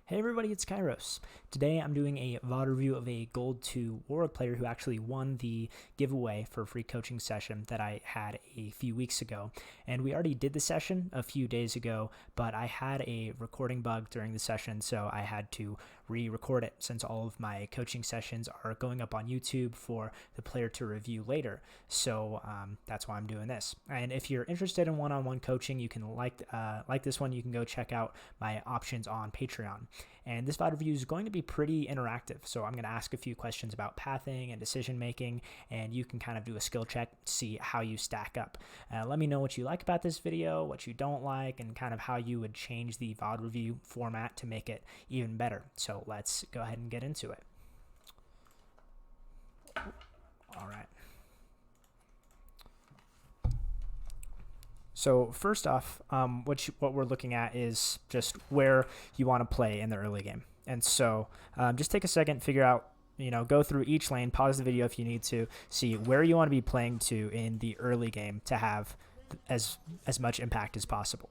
Hey everybody, it's Kairos. Today I'm doing a VOD review of a Gold 2 Warwick player who actually won the giveaway for a free coaching session that I had a few weeks ago. And we already did the session a few days ago, but I had a recording bug during the session, so I had to re-record it since all of my coaching sessions are going up on YouTube for the player to review later. So that's why I'm doing this. And if you're interested in one-on-one coaching, you can like this one, you can go check out my options on Patreon. And this VOD review is going to be pretty interactive. So I'm going to ask a few questions about pathing and decision making, and you can kind of do a skill check to see how you stack up. Let me know what you like about this video, what you don't like, and kind of how you would change the VOD review format to make it even better. So let's go ahead and get into it. All right. So first off, what we're looking at is just where you want to play in the early game. And so just take a second, figure out, go through each lane, pause the video if you need to, see where you want to be playing to in the early game to have as much impact as possible.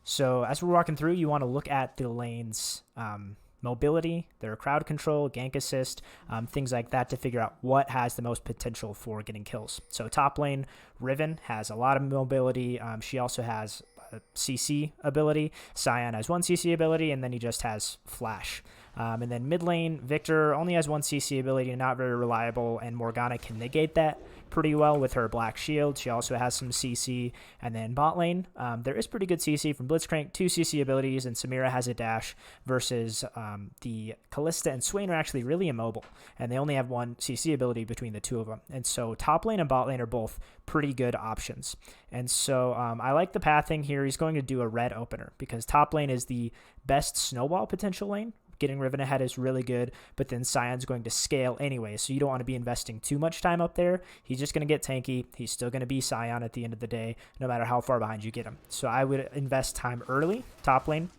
So as we're walking through, you want to look at the lanes, mobility, their crowd control, gank assist, things like that to figure out what has the most potential for getting kills. So top lane, Riven has a lot of mobility. She also has a CC ability. Sion has one CC ability, and then he just has flash. And then mid lane, Victor only has one CC ability, not very reliable, and Morgana can negate that pretty well with her black shield. She also has some CC. And then bot lane, there is pretty good CC from Blitzcrank, two CC abilities, and Samira has a dash versus the Callista and Swain are actually really immobile, and they only have one CC ability between the two of them. And so top lane and bot lane are both pretty good options. And so I like the pathing here. He's going to do a red opener because top lane is the best snowball potential lane. Getting Riven ahead is really good, but then Sion's going to scale anyway, so you don't want to be investing too much time up there. He's just going to get tanky. He's still going to be Sion at the end of the day, no matter how far behind you get him. So I would invest time early, top lane,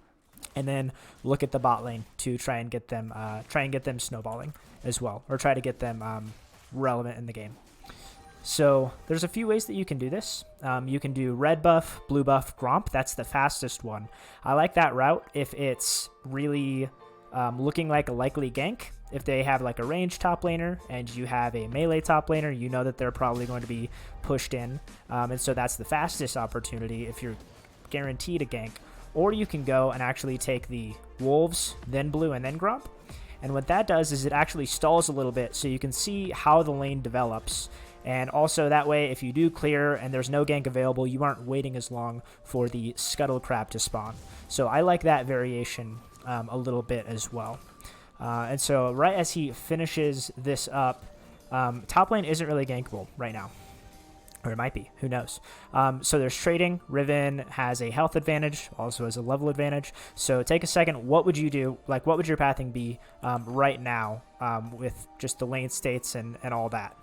and then look at the bot lane to try and get them snowballing as well, or try to get them relevant in the game. So there's a few ways that you can do this. You can do red buff, blue buff, Gromp. That's the fastest one. I like that route if it's really looking like a likely gank. If they have like a ranged top laner and you have a melee top laner, you know that they're probably going to be pushed in. And so that's the fastest opportunity if you're guaranteed a gank. Or you can go and actually take the wolves, then blue, and then Gromp. And what that does is it actually stalls a little bit so you can see how the lane develops. And also that way, if you do clear and there's no gank available, you aren't waiting as long for the scuttle crab to spawn. So I like that variation a little bit as well. And so right as he finishes this up, top lane isn't really gankable right now. Or it might be, who knows. So there's trading. Riven has a health advantage, also has a level advantage. So take a second, what would you do? Like, what would your pathing be right now with just the lane states and all that?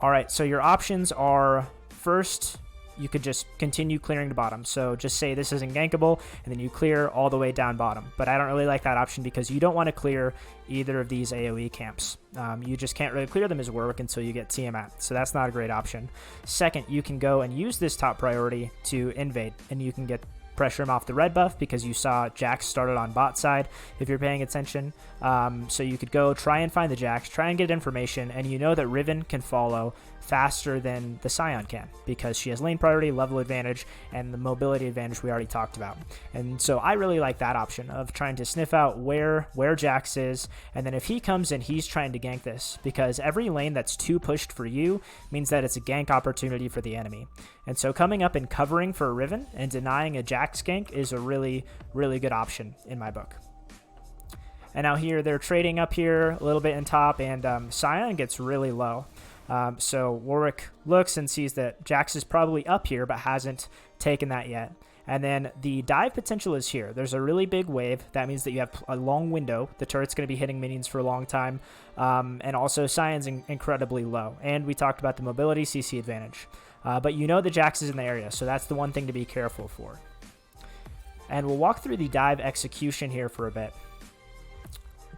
All right, so your options are, first, you could just continue clearing the bottom. So just say this isn't gankable, and then you clear all the way down bottom. But I don't really like that option because you don't want to clear either of these AoE camps. You just can't really clear them as Warwick until you get Tiamat. So that's not a great option. Second, you can go and use this top priority to invade, and you can get pressure him off the red buff because you saw Jax started on bot side if you're paying attention. So you could go try and find the Jax, try and get information, and you know that Riven can follow faster than the Sion can because she has lane priority, level advantage, and the mobility advantage we already talked about. And so I really like that option of trying to sniff out where Jax is, and then if he comes in, he's trying to gank this because every lane that's too pushed for you means that it's a gank opportunity for the enemy. And so coming up and covering for Riven and denying a Jax gank is a really, really good option in my book. And now here they're trading up here a little bit in top, and Sion gets really low. So Warwick looks and sees that Jax is probably up here but hasn't taken that yet. And then the dive potential is here. There's a really big wave. That means that you have a long window. The turret's going to be hitting minions for a long time. And also Sion's incredibly low. And we talked about the mobility CC advantage. But you know the Jax is in the area, so that's the one thing to be careful for. And we'll walk through the dive execution here for a bit.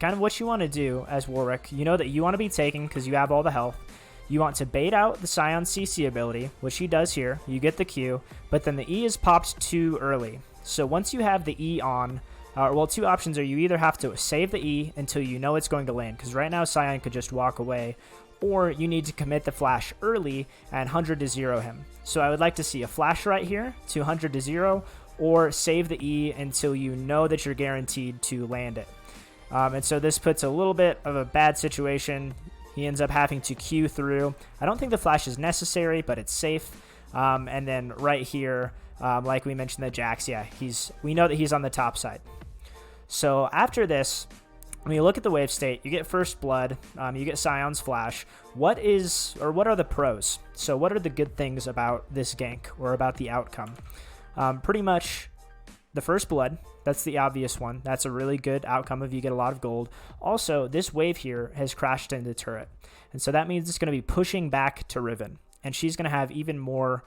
Kind of what you want to do as Warwick. You know that you want to be taking because you have all the health. you want to bait out the Scion CC ability, which he does here. You get the Q, but then the E is popped too early. So once you have the E on, well, two options are you either have to save the E until you know it's going to land, because right now Scion could just walk away, or you need to commit the flash early and 100 to 0 him. So I would like to see a flash right here to 100 to 0, or save the E until you know that you're guaranteed to land it. And so this puts a little bit of a bad situation. He ends up having to Q through. I don't think the flash is necessary, but it's safe. And then right here, like we mentioned, the Jax, yeah, we know that he's on the top side. So after this, when you look at the wave state, you get first blood, you get Scion's flash. What are the pros? So what are the good things about this gank or about the outcome? Pretty much the first blood. That's the obvious one. That's a really good outcome if you get a lot of gold. Also, this wave here has crashed into turret. And so that means it's going to be pushing back to Riven. And she's going to have even more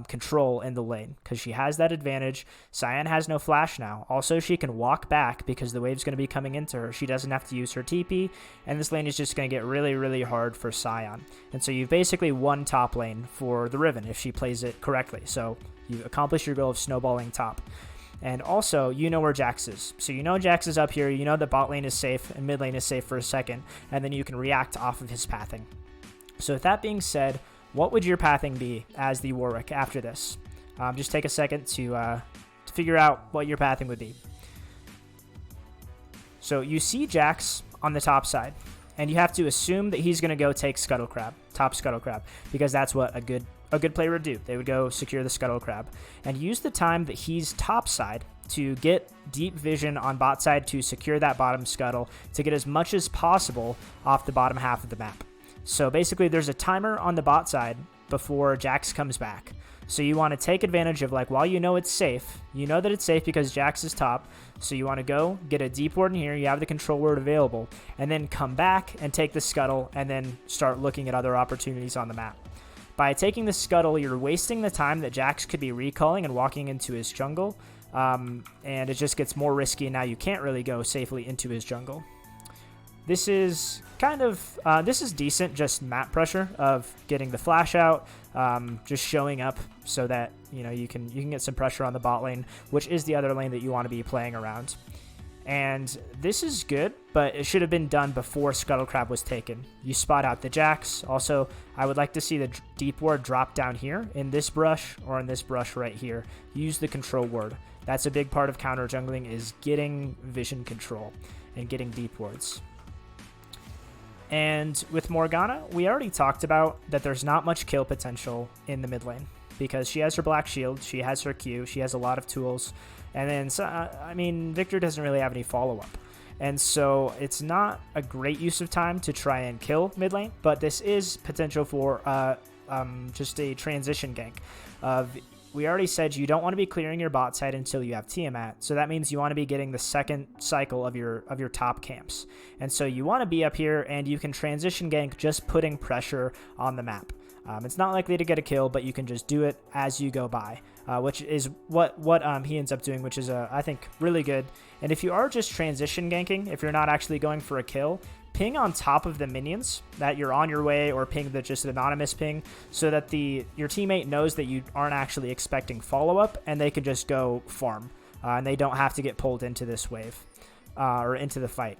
control in the lane because she has that advantage. Scion has no flash now. Also, she can walk back because the wave's going to be coming into her. She doesn't have to use her TP. And this lane is just going to get really, really hard for Scion. And so you've basically won top lane for the Riven if she plays it correctly. So you've accomplished your goal of snowballing top. And also, you know where Jax is. So you know Jax is up here, you know that bot lane is safe and mid lane is safe for a second, and then you can react off of his pathing. So with that being said, what would your pathing be as the Warwick after this? Just take a second to figure out what your pathing would be. So you see Jax on the top side, and you have to assume that he's going to go take Scuttle Crab, top Scuttle Crab, because that's what a good player would do. They would go secure the Scuttle Crab and use the time that he's top side to get deep vision on bot side to secure that bottom scuttle to get as much as possible off the bottom half of the map. So basically there's a timer on the bot side before Jax comes back. So you want to take advantage of, like, while you know it's safe, you know that it's safe because Jax is top. So you want to go get a deep ward in here. You have the control ward available, and then come back and take the scuttle and then start looking at other opportunities on the map. By taking the scuttle, you're wasting the time that Jax could be recalling and walking into his jungle, and it just gets more risky. Now you can't really go safely into his jungle. This is this is decent, just map pressure of getting the flash out, just showing up so that you can get some pressure on the bot lane, which is the other lane that you want to be playing around. And this is good, but it should have been done before Scuttle Crab was taken. You spot out the Jax. Also, I would like to see the deep ward drop down here in this brush or in this brush right here. Use the control ward. That's a big part of counter jungling, is getting vision control and getting deep wards. And with Morgana, we already talked about that there's not much kill potential in the mid lane because she has her black shield, she has her Q, she has a lot of tools. And then, Victor doesn't really have any follow-up. And so it's not a great use of time to try and kill mid lane, but this is potential for just a transition gank. We already said you don't want to be clearing your bot side until you have Tiamat, so that means you want to be getting the second cycle of your top camps. And so you want to be up here, and you can transition gank just putting pressure on the map. It's not likely to get a kill, but you can just do it as you go by, which is what he ends up doing, which is, I think, really good. And if you are just transition ganking, if you're not actually going for a kill, ping on top of the minions that you're on your way, or ping just an anonymous ping, so that your teammate knows that you aren't actually expecting follow-up, and they can just go farm, and they don't have to get pulled into this wave or into the fight.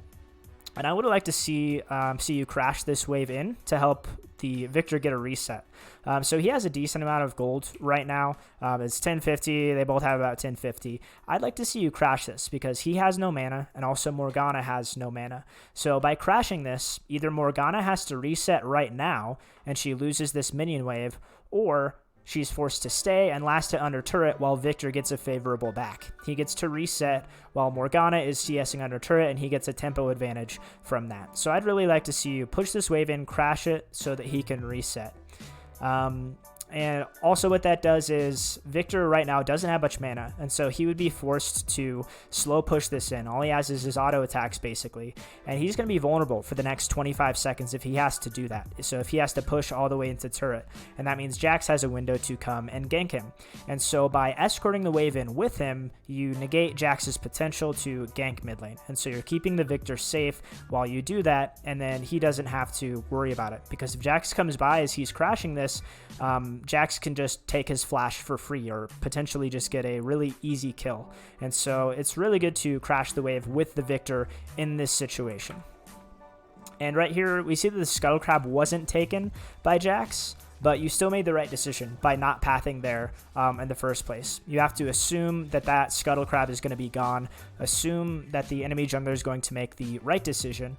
And I would like to see you crash this wave in to help the Victor get a reset. So he has a decent amount of gold right now. It's 1050. They both have about 1050. I'd like to see you crash this because he has no mana, and also Morgana has no mana. So by crashing this, either Morgana has to reset right now and she loses this minion wave, or she's forced to stay and last it under turret while Victor gets a favorable back. He gets to reset while Morgana is CSing under turret, and he gets a tempo advantage from that. So I'd really like to see you push this wave in, crash it so that he can reset. And also what that does is Victor right now doesn't have much mana, and so he would be forced to slow push this in. All he has is his auto attacks basically, and he's going to be vulnerable for the next 25 seconds if he has to do that. So if he has to push all the way into turret, and that means Jax has a window to come and gank him. And so by escorting the wave in with him, you negate Jax's potential to gank mid lane. And so you're keeping the Victor safe while you do that, and then he doesn't have to worry about it, because if Jax comes by as he's crashing this, Jax can just take his flash for free or potentially just get a really easy kill. And so it's really good to crash the wave with the Victor in this situation. And right here, we see that the Scuttle Crab wasn't taken by Jax, but you still made the right decision by not pathing there in the first place. You have to assume that that Scuttle Crab is going to be gone, assume that the enemy jungler is going to make the right decision,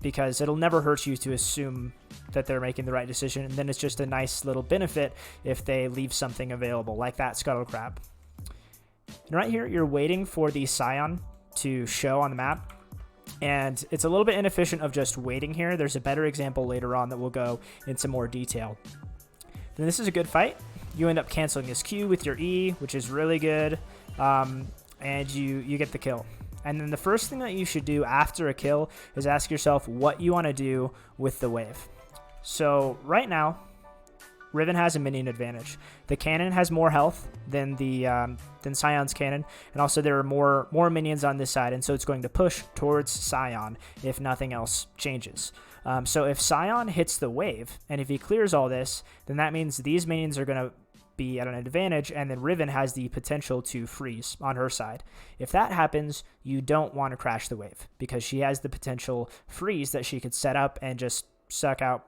because it'll never hurt you to assume that they're making the right decision, and then it's just a nice little benefit if they leave something available, like that Scuttle Crab. And right here, you're waiting for the Scion to show on the map, and it's a little bit inefficient of just waiting here. There's a better example later on that will go into more detail. Then this is a good fight. You end up canceling his Q with your E, which is really good, and you get the kill. And then the first thing that you should do after a kill is ask yourself what you want to do with the wave. So right now, Riven has a minion advantage. The cannon has more health than Scion's cannon, and also there are more minions on this side, and so it's going to push towards Scion if nothing else changes. So if Scion hits the wave, and if he clears all this, then that means these minions are going to be at an advantage, and then Riven has the potential to freeze on her side. If that happens, you don't want to crash the wave, because she has the potential freeze that she could set up and just suck out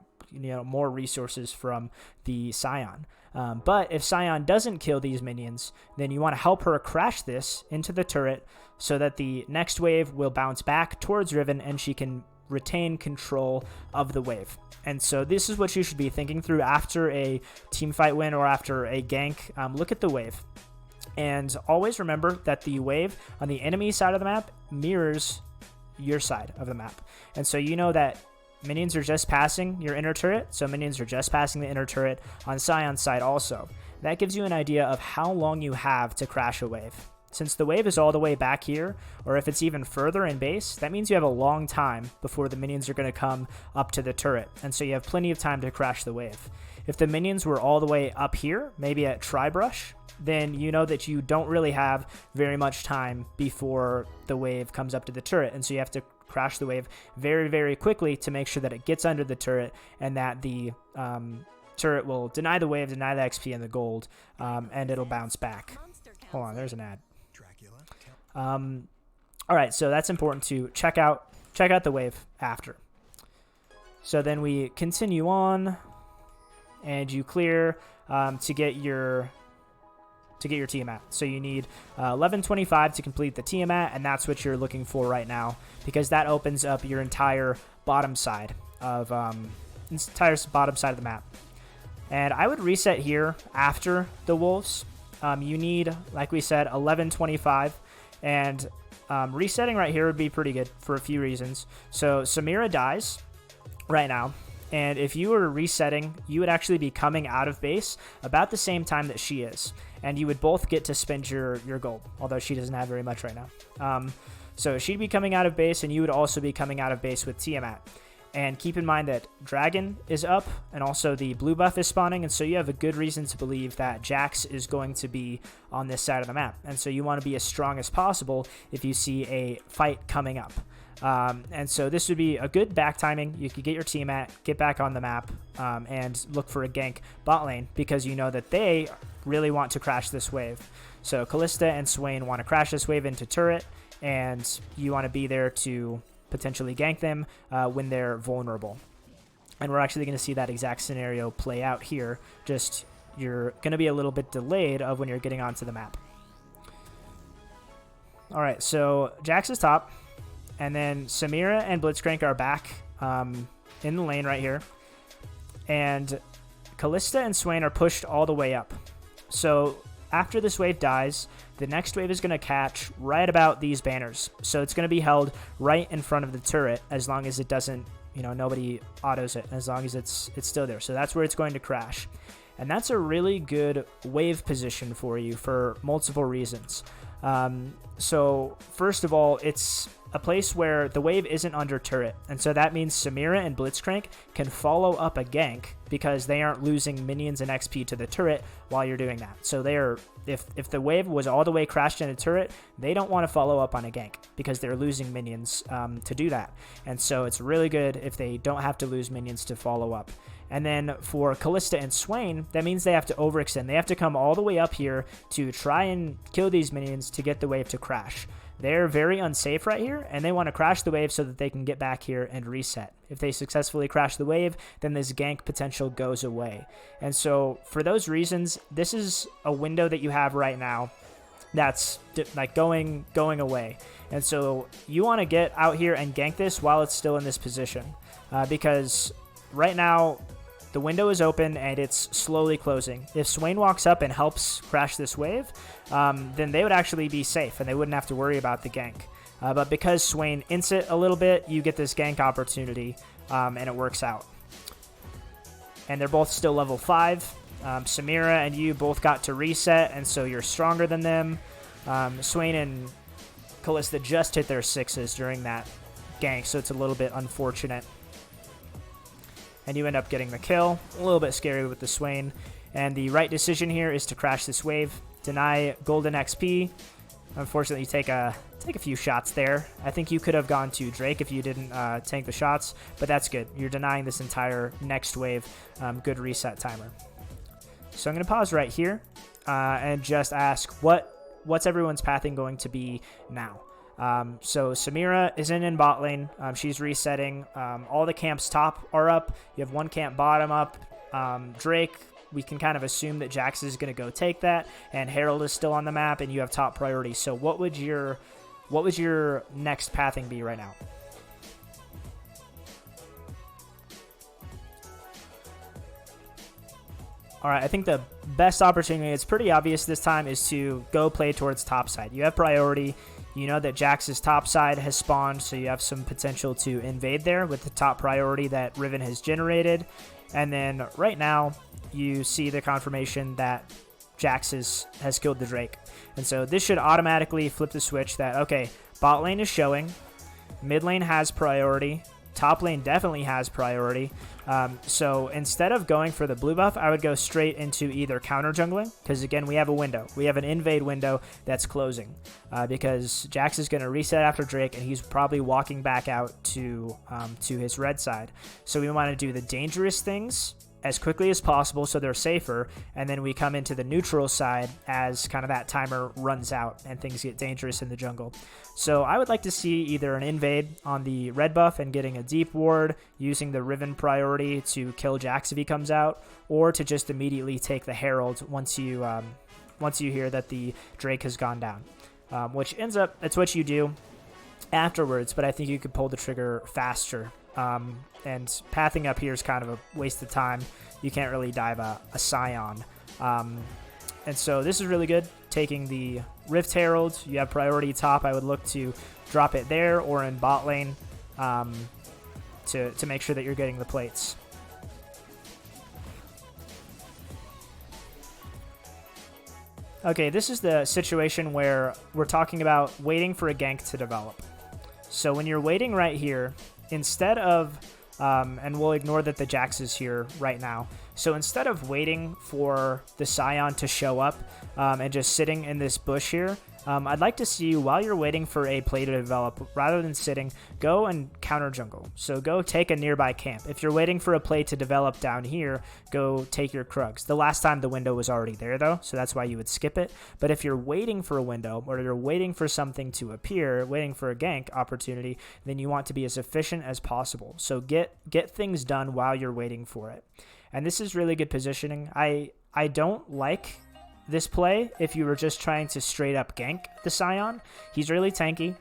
more resources from the Scion. But if Scion doesn't kill these minions, then you want to help her crash this into the turret so that the next wave will bounce back towards Riven and she can retain control of the wave. And so this is what you should be thinking through after a team fight win or after a gank. Look at the wave. And always remember that the wave on the enemy side of the map mirrors your side of the map. And so you know that minions are just passing your inner turret, so minions are just passing the inner turret on Scion's side also. That gives you an idea of how long you have to crash a wave. Since the wave is all the way back here, or if it's even further in base, that means you have a long time before the minions are going to come up to the turret, and so you have plenty of time to crash the wave. If the minions were all the way up here, maybe at Tribrush, then you know that you don't really have very much time before the wave comes up to the turret, and so you have to crash the wave very, very quickly to make sure that it gets under the turret and that the turret will deny the wave, deny the XP and the gold, and it'll bounce back. Hold on, there's an ad. All right, so that's important to check out the wave after. So then we continue on, and you clear to get your Tiamat. So you need 1125 to complete the Tiamat, and that's what you're looking for right now, because that opens up your entire bottom side of the map. And I would reset here after the wolves. You need, like we said, 1125, and resetting right here would be pretty good for a few reasons. So Samira dies right now, and if you were resetting, you would actually be coming out of base about the same time that she is, and you would both get to spend your gold, although she doesn't have very much right now. So she'd be coming out of base, and you would also be coming out of base with Tiamat. And keep in mind that Dragon is up, and also the blue buff is spawning, and so you have a good reason to believe that Jax is going to be on this side of the map. And so you want to be as strong as possible if you see a fight coming up. And so this would be a good back timing. You could get your Tiamat, get back on the map, and look for a gank bot lane, because you know that they really want to crash this wave. So Kalista and Swain want to crash this wave into turret, and you want to be there to potentially gank them when they're vulnerable. And we're actually going to see that exact scenario play out here, just you're going to be a little bit delayed of when you're getting onto the map. All right, so Jax is top, and then Samira and Blitzcrank are back in the lane right here, and Kalista and Swain are pushed all the way up. So after this wave dies, the next wave is going to catch right about these banners. So it's going to be held right in front of the turret as long as it doesn't, nobody autos it, as long as it's still there. So that's where it's going to crash. and that's a really good wave position for you for multiple reasons. So first of all, it's a place where the wave isn't under turret, and so that means Samira and Blitzcrank can follow up a gank because they aren't losing minions and XP to the turret while you're doing that. So they're, if the wave was all the way crashed in a turret, they don't want to follow up on a gank because they're losing minions to do that. And so it's really good if they don't have to lose minions to follow up. And then for Kalista and Swain, that means they have to overextend. They have to come all the way up here to try and kill these minions to get the wave to crash. They're very unsafe right here, and they want to crash the wave so that they can get back here and reset. If they successfully crash the wave, then this gank potential goes away. And so for those reasons, this is a window that you have right now that's like going away. And so you want to get out here and gank this while it's still in this position, because right now the window is open and it's slowly closing. If Swain walks up and helps crash this wave, then they would actually be safe and they wouldn't have to worry about the gank. But because Swain ints it a little bit, you get this gank opportunity, and it works out. And they're both still level 5. Samira and you both got to reset, and so you're stronger than them. Swain and Kalista just hit their 6s during that gank, so it's a little bit unfortunate. And you end up getting the kill. A little bit scary with the Swain. And the right decision here is to crash this wave, deny golden XP. Unfortunately, you take a few shots there. I think you could have gone to Drake if you didn't tank the shots, but that's good. You're denying this entire next wave. Good reset timer. So I'm going to pause right here and just ask what's everyone's pathing going to be now. So Samira isn't in bot lane. She's resetting. All the camps top are up. You have one camp bottom up. Drake, we can kind of assume that Jax is going to go take that, and Herald is still on the map, and you have top priority. So what would your next pathing be right now? All right, I think the best opportunity, it's pretty obvious this time, is to go play towards top side. You have priority. You know that Jax's top side has spawned, so you have some potential to invade there with the top priority that Riven has generated. And then right now, you see the confirmation that Jax has killed the Drake. And so this should automatically flip the switch that, okay, bot lane is showing, mid lane has priority, top lane definitely has priority. So instead of going for the blue buff, I would go straight into either counter jungling, because again, we have a window. We have an invade window that's closing, because Jax is going to reset after Drake, and he's probably walking back out to his red side. So we want to do the dangerous things as quickly as possible so they're safer, and then we come into the neutral side as kind of that timer runs out and things get dangerous in the jungle. So I would like to see either an invade on the red buff and getting a deep ward, using the Riven priority to kill Jax if he comes out, or to just immediately take the Herald once you hear that the Drake has gone down, which ends up, it's what you do afterwards, but I think you could pull the trigger faster. And pathing up here is kind of a waste of time. You can't really dive a Scion. And so this is really good. Taking the Rift Herald, you have priority top. I would look to drop it there or in bot lane to make sure that you're getting the plates. Okay, this is the situation where we're talking about waiting for a gank to develop. So when you're waiting right here, instead of, and we'll ignore that the Jax is here right now. So instead of waiting for the Scion to show up and just sitting in this bush here, I'd like to see you, while you're waiting for a play to develop, rather than sitting, go and counter jungle. So go take a nearby camp. If you're waiting for a play to develop down here, go take your Krugs. The last time the window was already there though, so that's why you would skip it. But if you're waiting for a window, or you're waiting for something to appear, waiting for a gank opportunity, then you want to be as efficient as possible. So get things done while you're waiting for it. And this is really good positioning. I don't like this play if you were just trying to straight up gank the Scion. He's really tanky.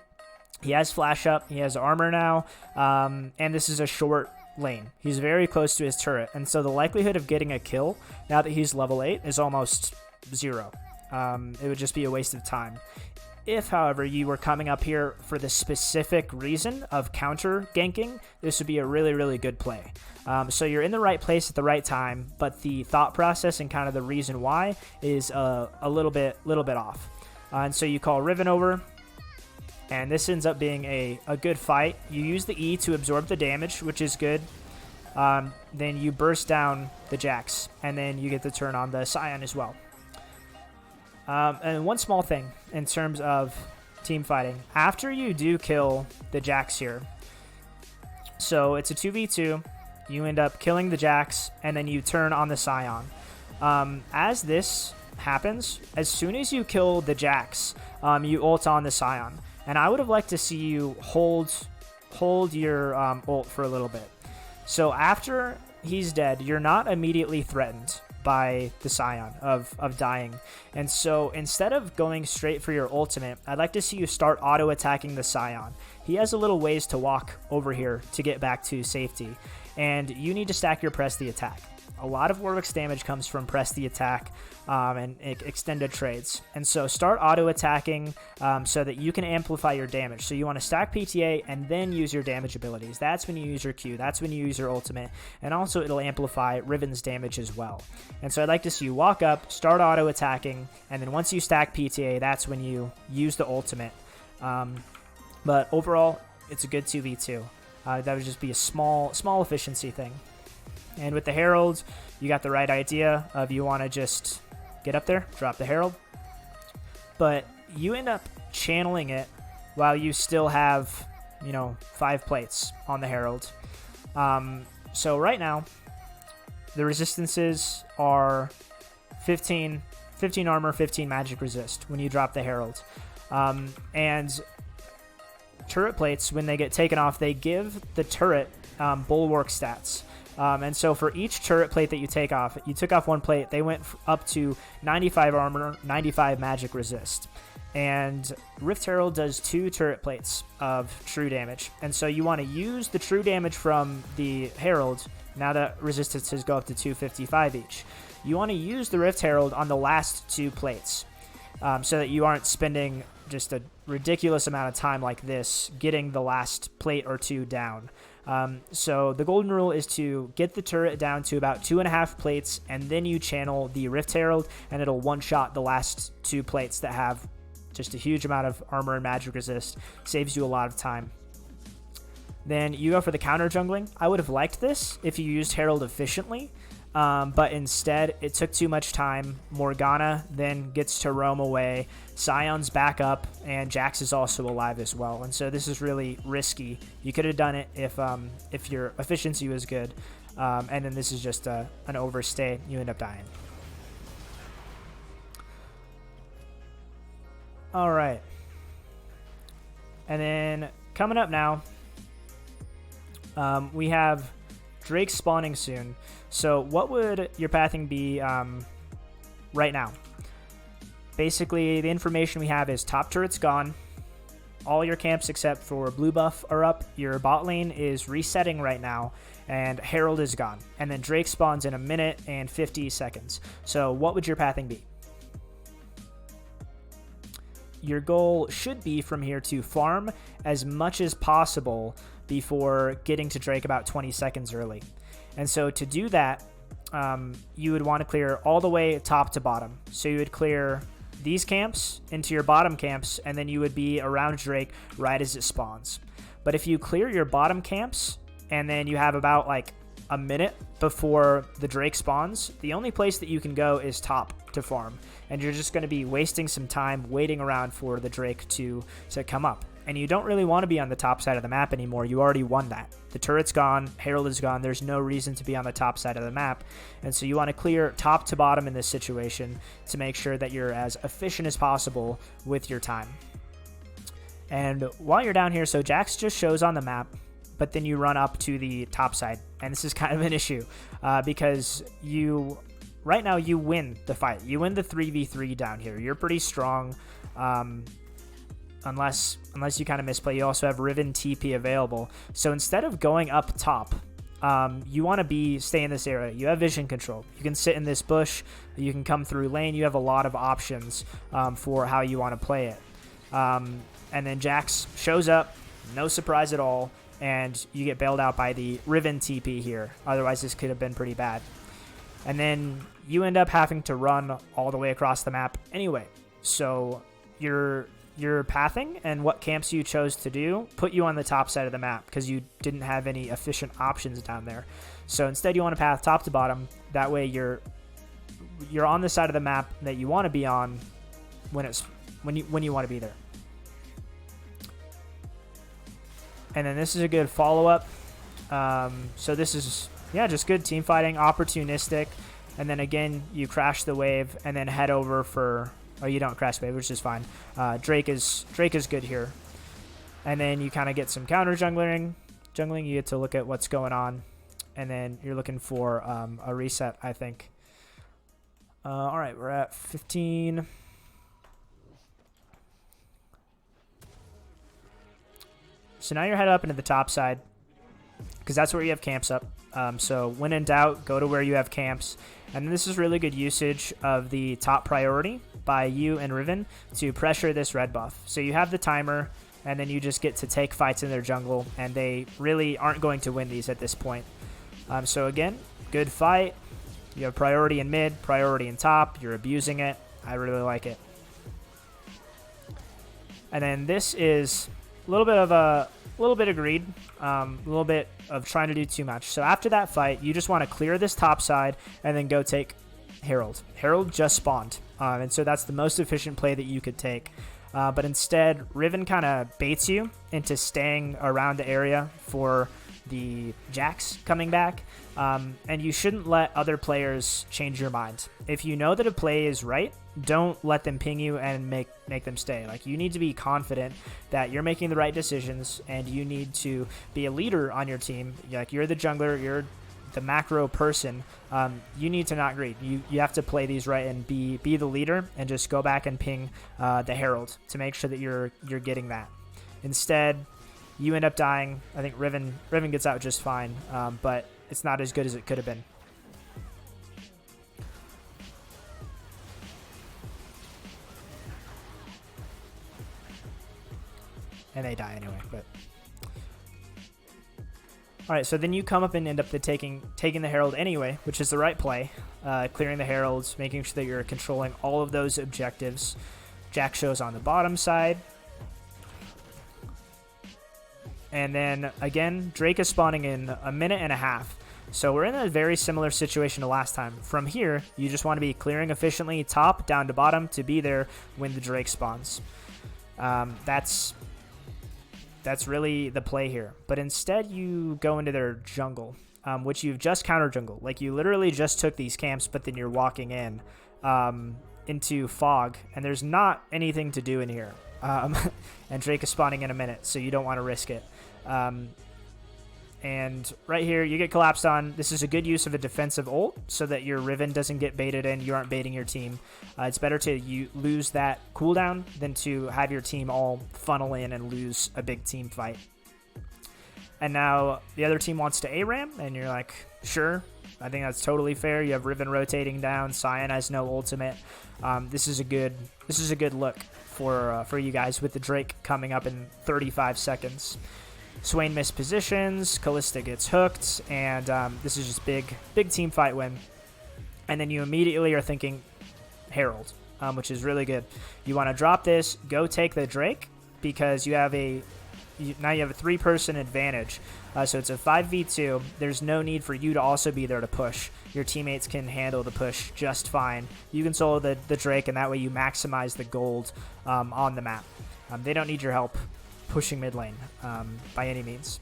He has flash up. He has armor now. And this is a short lane. He's very close to his turret. And so the likelihood of getting a kill now that he's level 8 is almost 0. It would just be a waste of time. If, however, you were coming up here for the specific reason of counter ganking, this would be a really, really good play. So you're in the right place at the right time, but the thought process and kind of the reason why is a little bit off. And so you call Riven over, and this ends up being a good fight. You use the E to absorb the damage, which is good. Then you burst down the Jax, and then you get the turn on the Scion as well. And one small thing in terms of team fighting, after you do kill the Jax here, so it's a 2v2, you end up killing the Jax, and then you turn on the Scion. As this happens, as soon as you kill the Jax, you ult on the Scion. And I would have liked to see you hold your ult for a little bit. So after he's dead, you're not immediately threatened by the Scion of dying. And so instead of going straight for your ultimate, I'd like to see you start auto-attacking the Scion. He has a little ways to walk over here to get back to safety, and you need to stack your press the attack. A lot of Warwick's damage comes from press the attack and extended trades. And so start auto-attacking so that you can amplify your damage. So you want to stack PTA and then use your damage abilities. That's when you use your Q. That's when you use your ultimate. And also it'll amplify Riven's damage as well. And so I'd like to see you walk up, start auto-attacking, and then once you stack PTA, that's when you use the ultimate. But overall, it's a good 2v2. That would just be a small efficiency thing. And with the Herald, you got the right idea of you want to just get up there, drop the Herald. But you end up channeling it while you still have, 5 plates on the Herald. So right now, the resistances are 15 armor, 15 magic resist when you drop the Herald. And turret plates, when they get taken off, they give the turret bulwark stats. And so for each turret plate that you take off, you took off one plate, they went up to 95 armor, 95 magic resist. And Rift Herald does 2 turret plates of true damage. And so you want to use the true damage from the Herald, now that resistances go up to 255 each. You want to use the Rift Herald on the last 2 plates so that you aren't spending just a ridiculous amount of time like this getting the last plate or 2 down. So the golden rule is to get the turret down to about 2.5 plates, and then you channel the Rift Herald, and it'll one-shot the last 2 plates that have just a huge amount of armor and magic resist. Saves you a lot of time. Then you go for the counter jungling. I would have liked this if you used Herald efficiently, but instead it took too much time. Morgana then gets to roam away. Scion's back up, and Jax is also alive as well. And so this is really risky. You could have done it if your efficiency was good, and then this is just an overstay. You end up dying. All right. And then coming up now, we have Drake spawning soon. So what would your pathing be right now? Basically, the information we have is top turret's gone. All your camps except for blue buff are up. Your bot lane is resetting right now, and Herald is gone. And then Drake spawns in 1 minute and 50 seconds. So what would your pathing be? Your goal should be from here to farm as much as possible before getting to Drake about 20 seconds early. And so to do that, you would want to clear all the way top to bottom. So you would clear these camps into your bottom camps, and then you would be around Drake right as it spawns. But if you clear your bottom camps and then you have about like a minute before the Drake spawns, the only place that you can go is top to farm, and you're just going to be wasting some time waiting around for the Drake to come up. And you don't really want to be on the top side of the map anymore. You already won that. The turret's gone, Herald is gone, there's no reason to be on the top side of the map. And so you want to clear top to bottom in this situation to make sure that you're as efficient as possible with your time. And while you're down here, so Jax just shows on the map, but then you run up to the top side. And this is kind of an issue because right now you win the fight. You win the 3v3 down here. You're pretty strong. Unless you kind of misplay, you also have Riven TP available. So instead of going up top, you want to stay in this area. You have vision control. You can sit in this bush. You can come through lane. You have a lot of options for how you want to play it. And then Jax shows up, no surprise at all, and you get bailed out by the Riven TP here. Otherwise, this could have been pretty bad. And then you end up having to run all the way across the map anyway. So your pathing and what camps you chose to do put you on the top side of the map because you didn't have any efficient options down there. So instead, you want to path top to bottom. That way, you're on the side of the map that you want to be on when you want to be there. And then this is a good follow-up. So this is, just good team fighting, opportunistic. And then again, you crash the wave and then head over for, you don't crash the wave, which is fine. Drake is good here. And then you kind of get some counter jungling. You get to look at what's going on. And then you're looking for a reset, I think. All right, we're at 15. So now you're headed up into the top side because that's where you have camps up. So when in doubt, go to where you have camps. And this is really good usage of the top priority by you and Riven to pressure this red buff. So you have the timer, and then you just get to take fights in their jungle, and they really aren't going to win these at this point. So again, good fight. You have priority in mid, priority in top. You're abusing it. I really like it. And then this is a little bit of greed, a little bit of trying to do too much. So after that fight, you just want to clear this top side and then go take Herald. Herald just spawned, and so that's the most efficient play that you could take. But instead, Riven kind of baits you into staying around the area for the Jax coming back, and you shouldn't let other players change your mind. If you know that a play is right, don't let them ping you and make them stay. Like, you need to be confident that you're making the right decisions, and you need to be a leader on your team. Like, you're the jungler, you're the macro person. You need to not greed. You have to play these right and be the leader, and just go back and ping the Herald to make sure that you're getting that. Instead, you end up dying. I think Riven gets out just fine, but it's not as good as it could have been. And they die anyway. But all right, so then you come up and end up taking the Herald anyway, which is the right play. Clearing the Heralds, making sure that you're controlling all of those objectives. Jack shows on the bottom side. And then, again, Drake is spawning in a minute and a half. So we're in a very similar situation to last time. From here, you just want to be clearing efficiently top down to bottom to be there when the Drake spawns. That's really the play here. But instead, you go into their jungle, which you've just counter jungle. Like, you literally just took these camps, but then you're walking in into fog, and there's not anything to do in here. And Drake is spawning in a minute, so you don't want to risk it. And right here, you get collapsed on. This is a good use of a defensive ult so that your Riven doesn't get baited in. You aren't baiting your team. It's better to lose that cooldown than to have your team all funnel in and lose a big team fight. And now the other team wants to ARAM, and you're like, sure. I think that's totally fair. You have Riven rotating down. Cyan has no ultimate. This is a good look for you guys with the Drake coming up in 35 seconds. Swain mispositions, Kalista gets hooked, and this is just big team fight win. And then you immediately are thinking Herald, which is really good. You want to drop this, go take the Drake, because now you have a 3-person advantage. So it's a 5v2. There's no need for you to also be there to push. Your teammates can handle the push just fine. You can solo the Drake, and that way you maximize the gold on the map. They don't need your help pushing mid lane by any means.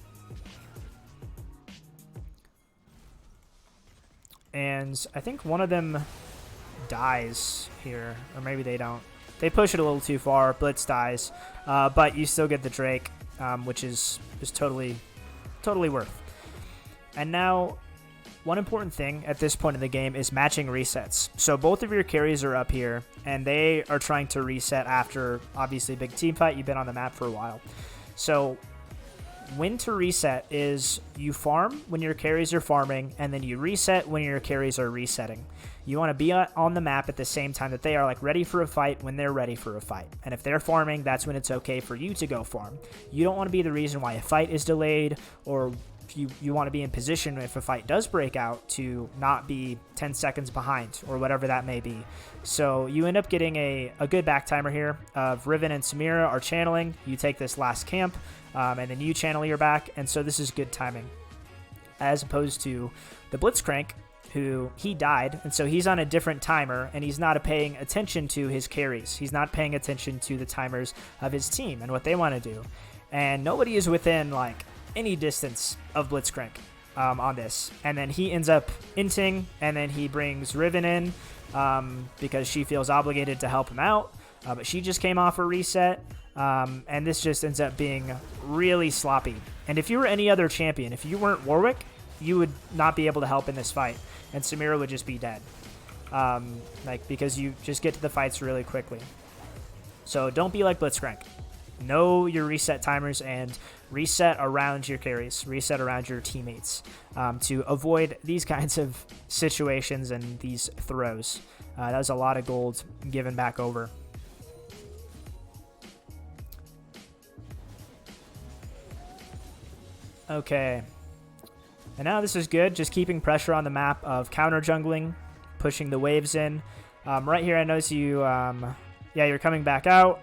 And I think one of them dies here, or maybe they don't. They push it a little too far. Blitz dies, but you still get the Drake, which is totally worth. And now, one important thing at this point in the game is matching resets. So both of your carries are up here, and they are trying to reset after, obviously, a big team fight. You've been on the map for a while. So when to reset is you farm when your carries are farming, and then you reset when your carries are resetting. You want to be on the map at the same time that they are, like ready for a fight when they're ready for a fight. And if they're farming, that's when it's okay for you to go farm. You don't want to be the reason why a fight is delayed, or you want to be in position if a fight does break out to not be 10 seconds behind or whatever that may be. So you end up getting a good back timer here of Riven and Samira are channeling. You take this last camp and then you channel your back. And so this is good timing as opposed to the Blitzcrank, who he died. And so he's on a different timer and he's not paying attention to his carries. He's not paying attention to the timers of his team and what they want to do. And nobody is within like any distance of Blitzcrank on this. And then he ends up inting, and then he brings Riven in because she feels obligated to help him out. But she just came off a reset, and this just ends up being really sloppy. And if you were any other champion, if you weren't Warwick, you would not be able to help in this fight, and Samira would just be dead. Because you just get to the fights really quickly. So don't be like Blitzcrank. Know your reset timers and reset around your carries, reset around your teammates to avoid these kinds of situations and these throws. That was a lot of gold given back over. Okay. And now this is good, just keeping pressure on the map of counter jungling, pushing the waves in. Right here I notice you, you're coming back out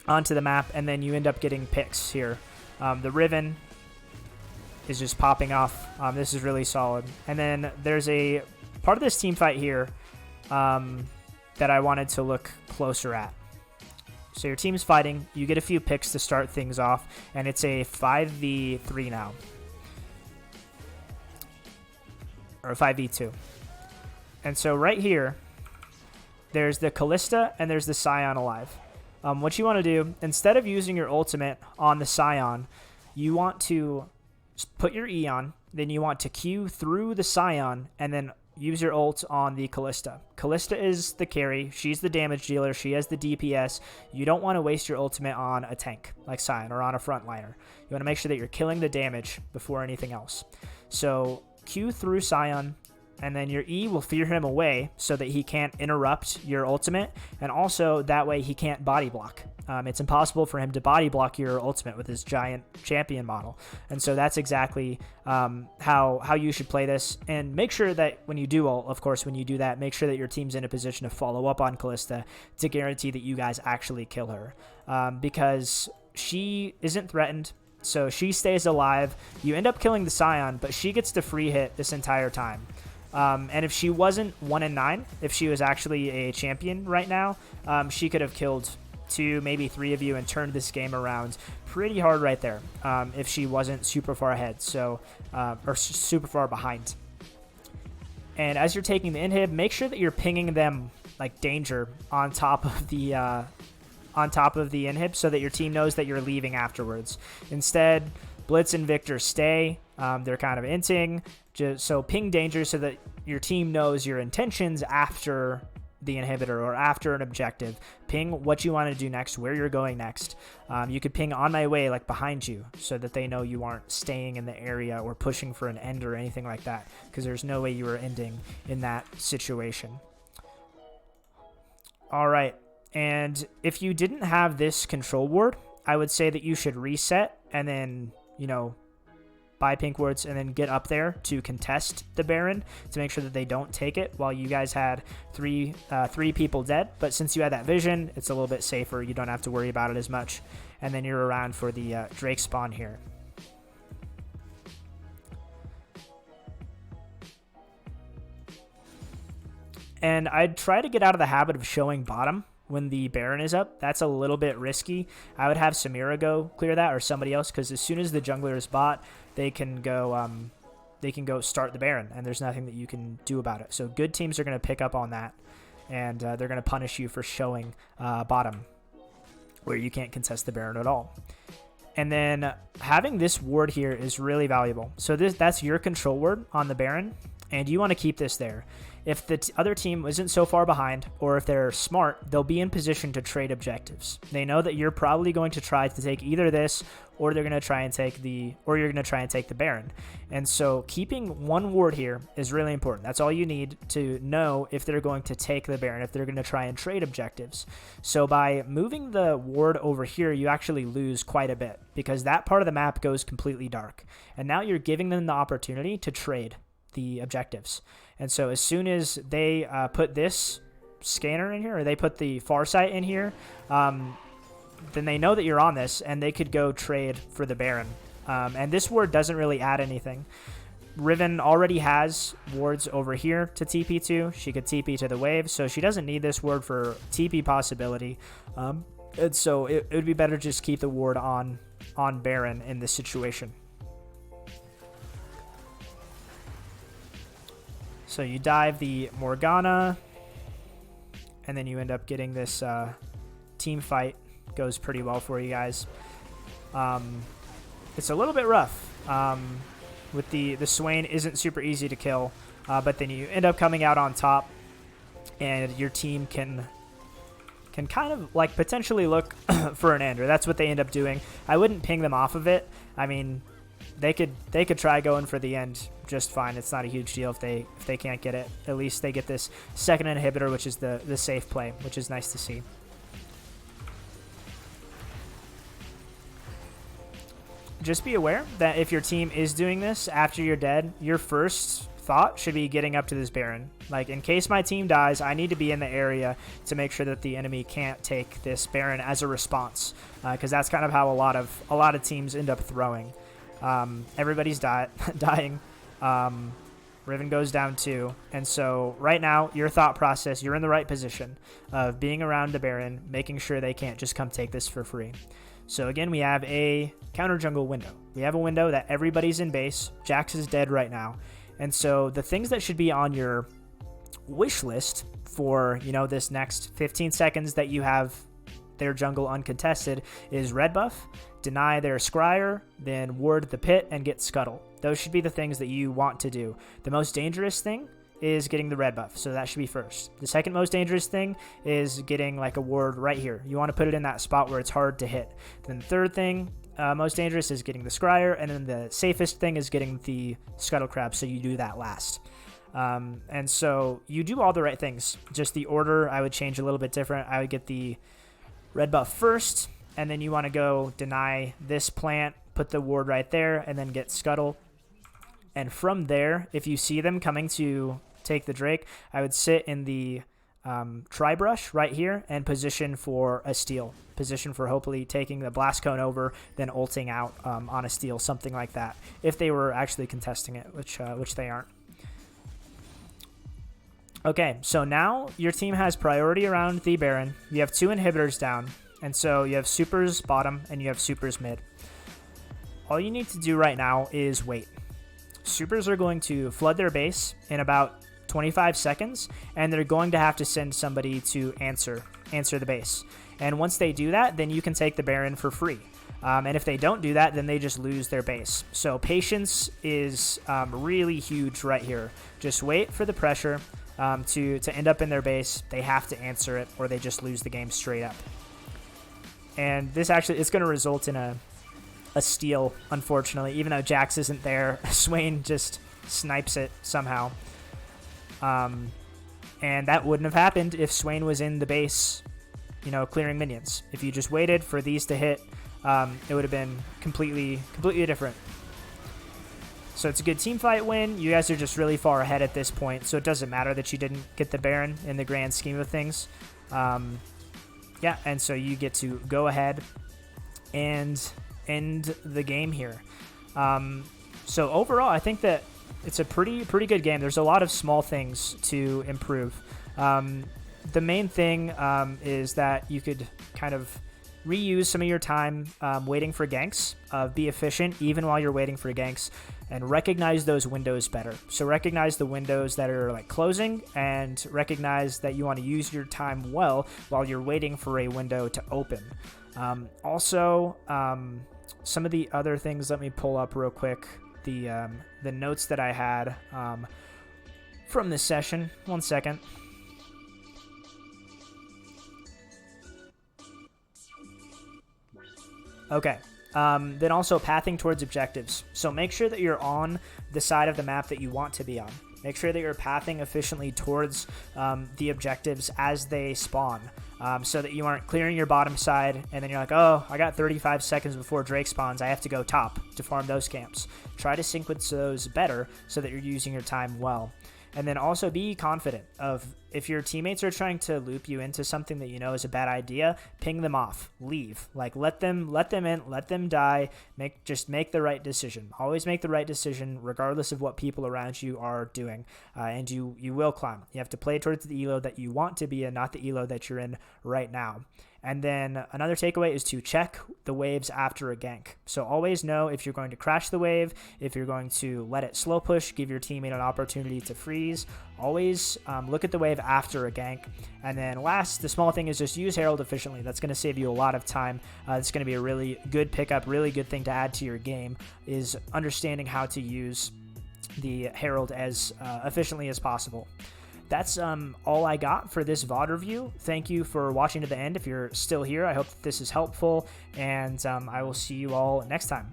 onto the map, and then you end up getting picks here. The Riven is just popping off. This is really solid. And then there's a part of this team fight here that I wanted to look closer at. So your team's fighting. You get a few picks to start things off, and it's a 5v3 now. Or a 5v2. And so right here, there's the Kalista and there's the Scion alive. What you want to do, instead of using your ultimate on the Scion, you want to put your E on, then you want to Q through the Scion, and then use your ult on the Kalista. Kalista is the carry. She's the damage dealer. She has the DPS. You don't want to waste your ultimate on a tank like Scion or on a frontliner. You want to make sure that you're killing the damage before anything else. So Q through Scion, and then your E will fear him away so that he can't interrupt your ultimate, and also that way he can't body block. It's impossible for him to body block your ultimate with his giant champion model, and so that's exactly how you should play this. And make sure that when you do ult, of course, when you do that, make sure that your team's in a position to follow up on Kalista to guarantee that you guys actually kill her, because she isn't threatened. So she stays alive. You end up killing the Scion, but she gets the free hit this entire time. And if she wasn't 1-9, if she was actually a champion right now, she could have killed 2, maybe 3 of you and turned this game around pretty hard right there, if she wasn't super far ahead, or super far behind. And as you're taking the inhib, make sure that you're pinging them like danger on top of the inhib so that your team knows that you're leaving afterwards. Instead, Blitz and Victor stay. They're kind of inting. So ping danger so that your team knows your intentions after the inhibitor or after an objective. Ping what you want to do next, where you're going next. You could ping on my way, like behind you, so that they know you aren't staying in the area or pushing for an end or anything like that, because there's no way you are ending in that situation. All right. And if you didn't have this control ward, I would say that you should reset and then, buy pink wards and then get up there to contest the Baron to make sure that they don't take it while you guys had three people dead. But since you had that vision, it's a little bit safer. You don't have to worry about it as much. And then you're around for the Drake spawn here. And I'd try to get out of the habit of showing bottom when the Baron is up. That's a little bit risky. I would have Samira go clear that, or somebody else, because as soon as the jungler is bot, they can go start the Baron, and there's nothing that you can do about it. So good teams are going to pick up on that, and they're going to punish you for showing bottom, where you can't contest the Baron at all. And then having this ward here is really valuable. So that's your control ward on the Baron, and you want to keep this there. If the other team isn't so far behind, or if they're smart, they'll be in position to trade objectives. They know that you're probably going to try to take either this or they're going to try and take the, or you're going to try and take the Baron. And so keeping one ward here is really important. That's all you need to know if they're going to take the Baron, if they're going to try and trade objectives. So by moving the ward over here, you actually lose quite a bit because that part of the map goes completely dark. And now you're giving them the opportunity to trade the objectives. And so as soon as they put this scanner in here, or they put the Farsight in here, then they know that you're on this, and they could go trade for the Baron. And this ward doesn't really add anything. Riven already has wards over here to TP to. She could TP to the wave, so she doesn't need this ward for TP possibility. And so it would be better just keep the ward on Baron in this situation. So you dive the Morgana, and then you end up getting this team fight. Goes pretty well for you guys. It's a little bit rough. With the Swain isn't super easy to kill, but then you end up coming out on top, and your team can kind of like potentially look for an end, or that's what they end up doing. I wouldn't ping them off of it. I mean, they could try going for the end just fine. It's not a huge deal if they can't get it. At least they get this second inhibitor, which is the safe play, which is nice to see. Just be aware that if your team is doing this after you're dead, your first thought should be getting up to this Baron. Like, in case my team dies, I need to be in the area to make sure that the enemy can't take this Baron as a response, because that's kind of how a lot of teams end up throwing. Everybody's dying. Riven goes down too, and so right now your thought process, you're in the right position of being around the Baron, making sure they can't just come take this for free. So again, we have a counter jungle window. We have a window that everybody's in base. Jax is dead right now. And so the things that should be on your wish list for, you know, this next 15 seconds that you have their jungle uncontested is red buff, deny their scryer, then ward the pit, and get scuttle. Those should be the things that you want to do. The most dangerous thing is getting the red buff, so that should be first. The second most dangerous thing is getting like a ward right here. You want to put it in that spot where it's hard to hit. Then the third thing, most dangerous, is getting the scryer, and then the safest thing is getting the scuttle crab, so you do that last. And so you do all the right things. Just the order I would change a little bit different. I would get the red buff first, and then you want to go deny this plant, put the ward right there, and then get scuttle. And from there, if you see them coming to take the Drake, I would sit in the tri-brush right here and position for a steal. Position for hopefully taking the blast cone over, then ulting out on a steal, something like that. If they were actually contesting it, which they aren't. Okay, so now your team has priority around the Baron. You have 2 inhibitors down, and so you have supers bottom and you have supers mid. All you need to do right now is wait. Supers are going to flood their base in about 25 seconds, and they're going to have to send somebody to answer the base. And once they do that, then you can take the Baron for free. And if they don't do that, then they just lose their base. So patience is really huge right here. Just wait for the pressure to end up in their base. They have to answer it, or they just lose the game straight up. And this actually is going to result in a steal, unfortunately. Even though Jax isn't there, Swain just snipes it somehow. And that wouldn't have happened if Swain was in the base, you know, clearing minions. If you just waited for these to hit, it would have been completely different. So it's a good team fight win. You guys are just really far ahead at this point, so it doesn't matter that you didn't get the Baron in the grand scheme of things. Yeah, and so you get to go ahead and end the game here. So overall, I think that it's a pretty good game. There's a lot of small things to improve. The main thing is that you could kind of reuse some of your time waiting for ganks. Be efficient even while you're waiting for ganks, and recognize those windows better. So recognize the windows that are like closing, and recognize that you want to use your time well while you're waiting for a window to open. Also, some of the other things, let me pull up real quick the notes that I had from this session. 1 second. Okay, Then also pathing towards objectives. So make sure that you're on the side of the map that you want to be on. Make sure that you're pathing efficiently towards the objectives as they spawn, so that you aren't clearing your bottom side and then you're like, oh, I got 35 seconds before Drake spawns, I have to go top to farm those camps. Try to sequence those better so that you're using your time well. And then also be confident of, if your teammates are trying to loop you into something that you know is a bad idea, ping them off, leave. Like let them in, let them die. Just make the right decision. Always make the right decision regardless of what people around you are doing. And you will climb. You have to play towards the elo that you want to be in, not the elo that you're in right now. And then another takeaway is to check the waves after a gank. So always know if you're going to crash the wave, if you're going to let it slow push, give your teammate an opportunity to freeze. Always look at the wave after a gank. And then last, the small thing is just use Herald efficiently. That's going to save you a lot of time. It's going to be a really good pickup, really good thing to add to your game, is understanding how to use the Herald as efficiently as possible. That's all I got for this VOD review. Thank you for watching to the end. If you're still here, I hope that this is helpful, and I will see you all next time.